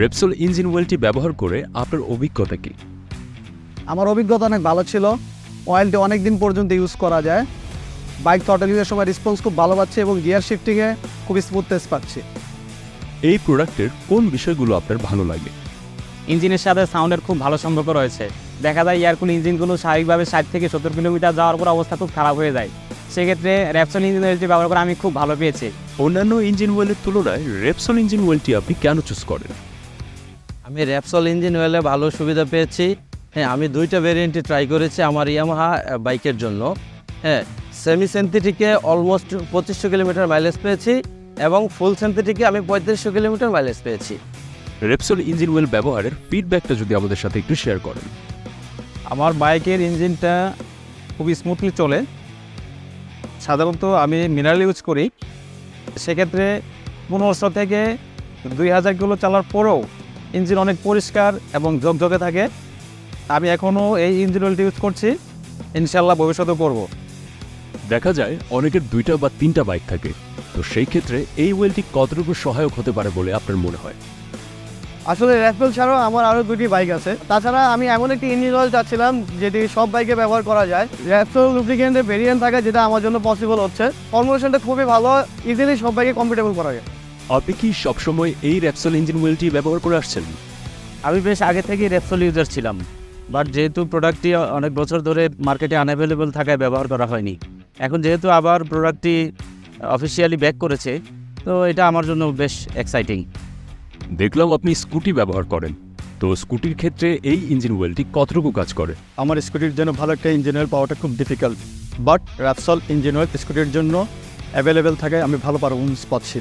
Repsol engine ওয়েলটি ব্যবহার করে আপনার অভিজ্ঞতা কি? আমার অভিজ্ঞতা অনেক ভালো ছিল। অয়েলটি অনেক দিন পর্যন্ত ইউজ করা যায়। বাইক থ্রটলিংয়ের সময় রেসপন্স খুব ভালো পাচ্ছে এবং গিয়ার শিফটিংয়ে খুব স্মুথনেস পাচ্ছি। এই প্রোডাক্টের কোন বিষয়গুলো আপনার ভালো লাগে? ইঞ্জিনের সাথে সাউন্ডের খুব ভালো সম্পর্ক রয়েছে। দেখা যায় এয়ারকুল ইঞ্জিনগুলো স্বাভাবিকভাবে 60 থেকে 70 কিলোমিটার যাওয়ার পর অবস্থা খুব খারাপ হয়ে যায়। সেক্ষেত্রে রেপসল ইঞ্জিন ওয়েলটি ব্যবহার করে আমি খুব ভালো পেয়েছি। অন্যান্য ইঞ্জিন ওয়েলের তুলনায় রেপসল ইঞ্জিন ওয়েলটি আপনি কেন চুজ করেন? আমি রেপসল ইঞ্জিন ওয়েলে ভালো সুবিধা পেয়েছি। হ্যাঁ, আমি 2টা ভেরিয়েন্টই ট্রাই করেছি আমার ইয়ামাহা বাইকের জন্য। হ্যাঁ, সেমি সিনথেটিকে অলমোস্ট 2500 কিলোমিটার মাইলেজ পেয়েছি এবং ফুল সিনথেটিকে আমি 3500 কিলোমিটার মাইলেজ পেয়েছি। রেপসল ইঞ্জিন ওয়েল ব্যবহারের ফিডব্যাকটা যদি আমাদের সাথে একটু শেয়ার করেন। আমার বাইকের ইঞ্জিনটা খুব স্মুথলি চলে। সাধারণত আমি মিনারেল ইউজ করি। সেক্ষেত্রে 1500 থেকে 2000 কিলো চালার পরেও ইঞ্জিন অনেক পরিষ্কার এবং ঝকঝকে থাকে। আমি এখনও এই ইঞ্জিন অয়েলটি ইউজ করছি, ইনশাল্লাহ ভবিষ্যতেও করব। দেখা যায় অনেকের 2টা বা 3টা বাইক থাকে, তো সেই ক্ষেত্রে এই ওয়েলটি কতটুকু সহায়ক হতে পারে বলে আপনার মনে হয়? আসলে রেপসল ছাড়াও আমার আরও 2টি বাইক আছে। তাছাড়া আমি এমন একটি ইঞ্জিন অয়েল চাচ্ছিলাম যেটি সব বাইকে ব্যবহার করা যায়। রেপসল লুব্রিকেন্টের ভেরিয়েন্ট থাকে যেটা আমার জন্য পসিবল হচ্ছে। ফর্মুলেশনটা খুবই ভালো, ইজিলি সব বাইকে কমফোর্টেবল করা যায়। আপনি কি সবসময় এই রেপসল ইঞ্জিন ওয়েলটি ব্যবহার করে আসছেন? আমি বেশ আগে থেকেই রেপসল ইউজার ছিলাম, বাট যেহেতু প্রোডাক্টটি অনেক বছর ধরে মার্কেটে আনঅ্যাভেলেবল থাকায় ব্যবহার করা হয়নি। এখন যেহেতু আবার প্রোডাক্টটি অফিসিয়ালি ব্যাক করেছে, তো এটা আমার জন্য বেশ এক্সাইটিং। দেখলাম আপনি স্কুটি ব্যবহার করেন, তো স্কুটির ক্ষেত্রে এই ইঞ্জিন ওয়েলটি কতটুকু কাজ করে? আমার স্কুটির জন্য ভালো একটা ইঞ্জিন অয়েল পাওয়াটা খুব difficult, but Repsol engine oil স্কুটির জন্য অ্যাভেলেবেল থাকে, আমি ভালো পারফরমেন্স পাচ্ছি।